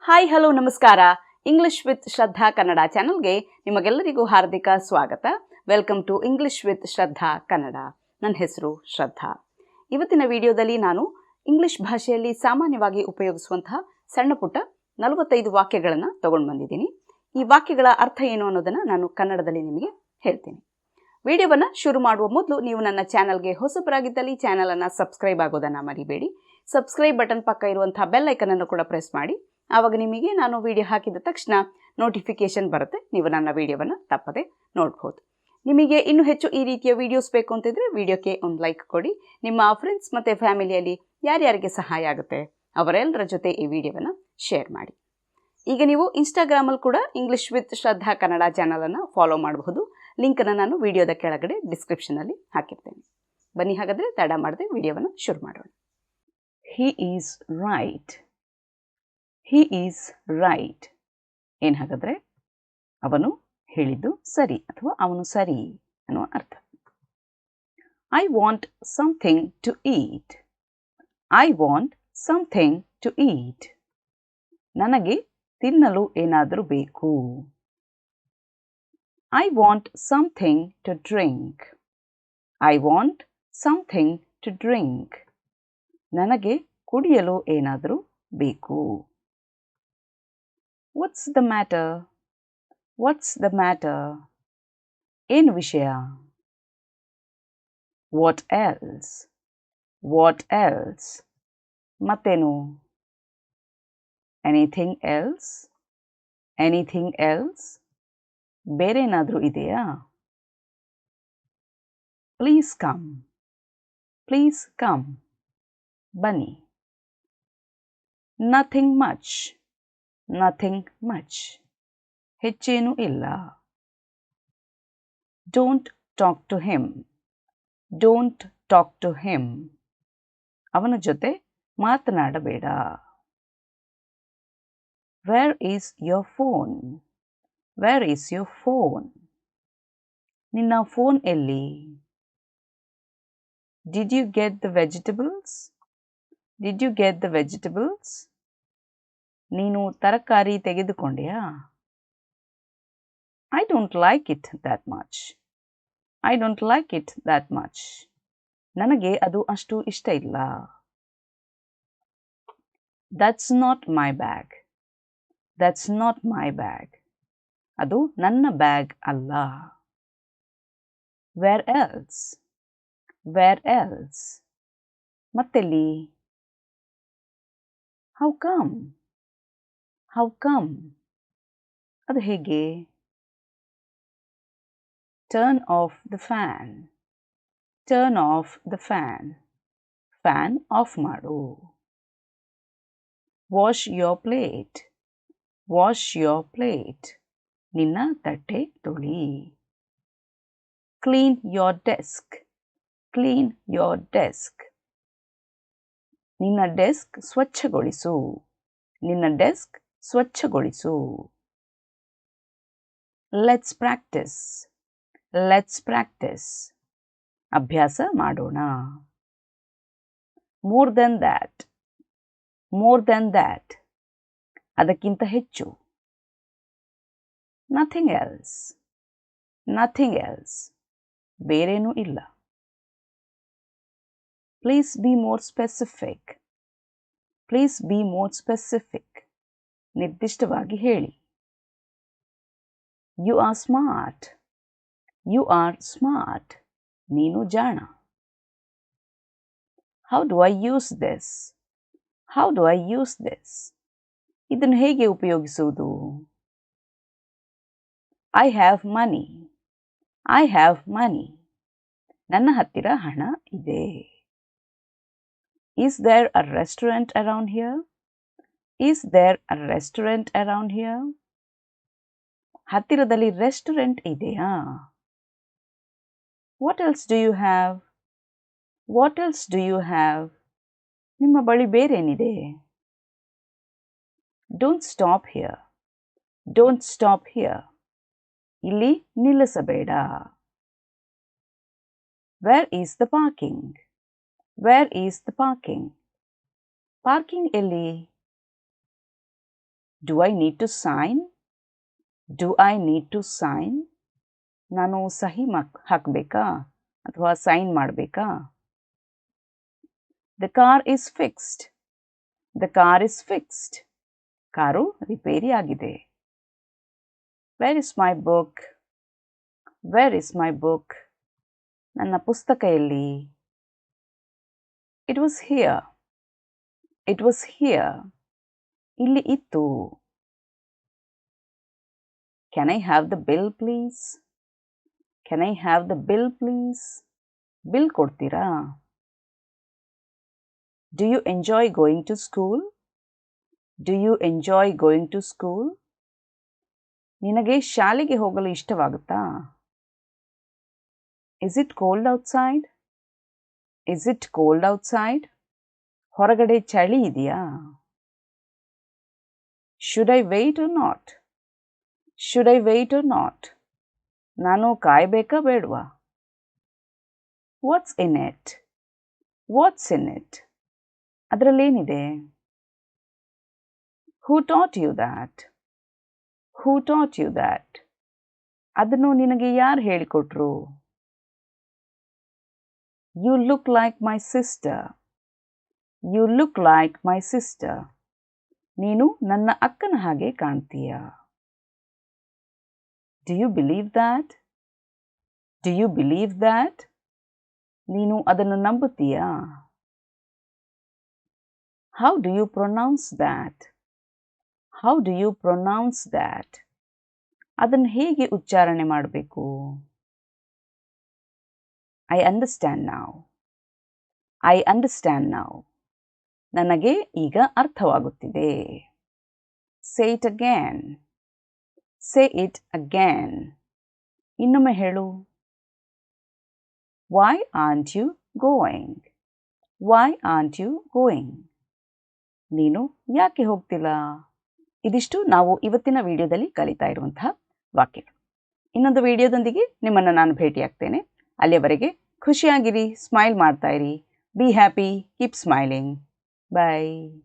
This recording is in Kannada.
ಹಾಯ್ ಹಲೋ ನಮಸ್ಕಾರ. ಇಂಗ್ಲಿಷ್ ವಿತ್ ಶ್ರದ್ಧಾ ಕನ್ನಡ ಚಾನಲ್ಗೆ ನಿಮಗೆಲ್ಲರಿಗೂ ಹಾರ್ದಿಕ ಸ್ವಾಗತ. ವೆಲ್ಕಮ್ ಟು ಇಂಗ್ಲಿಷ್ ವಿತ್ ಶ್ರದ್ಧಾ ಕನ್ನಡ. ನನ್ನ ಹೆಸರು ಶ್ರದ್ಧಾ. ಇವತ್ತಿನ ವಿಡಿಯೋದಲ್ಲಿ ನಾನು ಇಂಗ್ಲಿಷ್ ಭಾಷೆಯಲ್ಲಿ ಸಾಮಾನ್ಯವಾಗಿ ಉಪಯೋಗಿಸುವಂತಹ ಸಣ್ಣ ಪುಟ್ಟ 45 ವಾಕ್ಯಗಳನ್ನು ತಗೊಂಡು ಬಂದಿದ್ದೀನಿ. ಈ ವಾಕ್ಯಗಳ ಅರ್ಥ ಏನು ಅನ್ನೋದನ್ನು ನಾನು ಕನ್ನಡದಲ್ಲಿ ನಿಮಗೆ ಹೇಳ್ತೀನಿ. ವಿಡಿಯೋವನ್ನು ಶುರು ಮಾಡುವ ಮೊದಲು ನೀವು ನನ್ನ ಚಾನಲ್ಗೆ ಹೊಸಬರಾಗಿದ್ದಲ್ಲಿ ಚಾನಲನ್ನು ಸಬ್ಸ್ಕ್ರೈಬ್ ಆಗೋದನ್ನು ಮರಿಬೇಡಿ. ಸಬ್ಸ್ಕ್ರೈಬ್ ಬಟನ್ ಪಕ್ಕ ಇರುವಂಥ ಬೆಲ್ ಐಕನನ್ನು ಕೂಡ ಪ್ರೆಸ್ ಮಾಡಿ. ಆವಾಗ ನಿಮಗೆ ನಾನು ವಿಡಿಯೋ ಹಾಕಿದ ತಕ್ಷಣ ನೋಟಿಫಿಕೇಷನ್ ಬರುತ್ತೆ. ನೀವು ನನ್ನ ವಿಡಿಯೋವನ್ನು ತಪ್ಪದೆ ನೋಡ್ಬೋದು. ನಿಮಗೆ ಇನ್ನೂ ಹೆಚ್ಚು ಈ ರೀತಿಯ ವಿಡಿಯೋಸ್ ಬೇಕು ಅಂತಿದ್ರೆ ವಿಡಿಯೋಕ್ಕೆ ಒಂದು ಲೈಕ್ ಕೊಡಿ. ನಿಮ್ಮ ಫ್ರೆಂಡ್ಸ್ ಮತ್ತು ಫ್ಯಾಮಿಲಿಯಲ್ಲಿ ಯಾರ್ಯಾರಿಗೆ ಸಹಾಯ ಆಗುತ್ತೆ ಅವರೆಲ್ಲರ ಜೊತೆ ಈ ವಿಡಿಯೋವನ್ನು ಶೇರ್ ಮಾಡಿ. ಈಗ ನೀವು ಇನ್ಸ್ಟಾಗ್ರಾಮಲ್ಲಿ ಕೂಡ ಇಂಗ್ಲಿಷ್ ವಿತ್ ಶ್ರದ್ಧಾ ಕನ್ನಡ ಚಾನಲನ್ನು ಫಾಲೋ ಮಾಡಬಹುದು. ಲಿಂಕನ್ನು ನಾನು ವಿಡಿಯೋದ ಕೆಳಗಡೆ ಡಿಸ್ಕ್ರಿಪ್ಷನಲ್ಲಿ ಹಾಕಿರ್ತೇನೆ. ಬನ್ನಿ ಹಾಗಾದರೆ ತಡ ಮಾಡದೆ ವಿಡಿಯೋವನ್ನು ಶುರು ಮಾಡೋಣ. He is right. He is right. ಏನು ಹಾಗಾದರೆ? ಅವನು ಹೇಳಿದ್ದು ಸರಿ ಅಥವಾ ಅವನು ಸರಿ ಅನ್ನುವ ಅರ್ಥ. I want something to eat. I want something to eat. ನನಗೆ ತಿನ್ನಲು ಏನಾದರೂ ಬೇಕು. I want something to drink. I want something to drink. ನನಗೆ ಕುಡಿಯಲು ಏನಾದರೂ ಬೇಕು. What's the matter? What's the matter? ಏನು ವಿಷಯ? What else? What else? ಮತ್ತೇನು? Anything else? Anything else? ಬೇರೇನಾದರೂ ಇದೆಯಾ? Please come. Please come. ಬನ್ನಿ. Nothing much. Nothing much. ಹೆಚ್ಚೇನೂ ಇಲ್ಲ. Don't talk to him. Don't talk to him. ಅವನ ಜೊತೆ ಮಾತನಾಡಬೇಡ. Where is your phone? Where is your phone? ನಿನ್ನ ಫೋನ್ ಎಲ್ಲಿ? Did you get the vegetables? Did you get the vegetables? ನೀನು ತರಕಾರಿ ತೆಗೆದುಕೊಂಡೆಯಾ? I don't like it that much. I don't like it that much. ನನಗೆ ಅದು ಅಷ್ಟು ಇಷ್ಟ ಇಲ್ಲ. That's not my bag. That's not my bag. ಅದು ನನ್ನ ಬ್ಯಾಗ್ ಅಲ್ಲ. Where else? Where else? ಮತ್ತೆಲ್ಲಿ? How come? How come? ಅದು ಹೇಗೆ? Turn off the fan. Turn off the fan. Fan off ಮಾಡು. Wash your plate. Wash your plate. ನಿನ್ನ ತಟ್ಟೆ ತೊಳಿ. Clean your desk. Clean your desk. ನಿನ್ನ ಡೆಸ್ಕ್ ಸ್ವಚ್ಛಗೊಳಿಸು. ನಿನ್ನ desk ಸ್ವಚ್ಛಗೊಳಿಸು. Let's practice. Let's practice. ಅಭ್ಯಾಸ ಮಾಡೋಣ. More than that. More than that. ಅದಕ್ಕಿಂತ ಹೆಚ್ಚು. Nothing else. Nothing else. ಬೇರೇನೂ ಇಲ್ಲ. Please be more specific. Please be more specific. ನಿರ್ದಿಷ್ಟವಾಗಿ ಹೇಳಿ. You are smart. You are smart. ನೀನು ಜಾಣ. How do I use this? How do I use this? ಇದನ್ನು ಹೇಗೆ ಉಪಯೋಗಿಸುವುದು? I have money. I have money. ನನ್ನ ಹತ್ತಿರ ಹಣ ಇದೆ. Is there a restaurant around here? Is there a restaurant around here? ಹತ್ತಿರದಲ್ಲಿ ರೆಸ್ಟೋರೆಂಟ್ ಇದೆಯಾ? What else do you have? What else do you have? ನಿಮ್ಮ ಬಳಿ ಬೇರೇನಿದೆ? Don't stop here. Don't stop here. ಇಲ್ಲಿ ನಿಲ್ಲಿಸಬೇಡ. Where is the parking? Where is the parking? Parking ಎಲ್ಲಿ? Do I need to sign? Do I need to sign? ನಾನು ಸಹಿ ಹಾಕಬೇಕಾ ಅಥವಾ ಸೈನ್ ಮಾಡಬೇಕಾ? The car is fixed. The car is fixed. Car repair ಆಗಿದೆ. Where is my book? Where is my book? ನನ್ನ ಪುಸ್ತಕ ಎಲ್ಲಿ? It was here. It was here. ಇಲ್ಲಿ ಇತ್ತು. Can I have the bill, please? Can I have the bill, please? Bill ಕೊಡ್ತೀರಾ? Do you enjoy going to school? Do you enjoy going to school? ನಿನಗೆ ಶಾಲೆಗೆ ಹೋಗಲು ಇಷ್ಟವಾಗುತ್ತಾ? Is it cold outside? Is it cold outside? ಹೊರಗಡೆ ಚಳಿ ಇದೆಯಾ? Should I wait or not? Should I wait or not? ನಾನು ಕಾಯಬೇಕಾ ಬೇಡವಾ? What's in it? What's in it? ಅದರಲ್ಲೇನಿದೆ? Who taught you that? Who taught you that? ಅದನ್ನು ನಿನಗೆ ಯಾರು ಹೇಳಿಕೊಟ್ರು? You look like my sister. You look like my sister. ನೀನು ನನ್ನ ಅಕ್ಕನ ಹಾಗೆ ಕಾಣ್ತೀಯಾ? Do you believe that? Do you believe that? ನೀನು ಅದನ್ನು ನಂಬುತ್ತೀಯಾ? How do you pronounce that? How do you pronounce that? ಅದನ್ನು ಹೇಗೆ ಉಚ್ಚಾರಣೆ ಮಾಡಬೇಕು? I understand now. I understand now. ನನಗೆ ಈಗ ಅರ್ಥವಾಗುತ್ತಿದೆ. Say it again. Say it again. ಇನ್ನೊಮ್ಮೆ ಹೇಳು. Why aren't you going? Why aren't you going? ನೀನು ಯಾಕೆ ಹೋಗ್ತಿಲ್ಲ? ಇದಿಷ್ಟು ನಾವು ಇವತ್ತಿನ ವಿಡಿಯೋದಲ್ಲಿ ಕಲಿತಾ ಇರುವಂತಹ ವಾಕ್ಯಗಳು. ಇನ್ನೊಂದು ವಿಡಿಯೋದೊಂದಿಗೆ ನಿಮ್ಮನ್ನು ನಾನು ಭೇಟಿಯಾಗ್ತೇನೆ. ಅಲ್ಲಿಯವರೆಗೆ ಖುಷಿಯಾಗಿರಿ, ಸ್ಮೈಲ್ ಮಾಡ್ತಾ ಇರಿ. Be happy, keep smiling. Bye.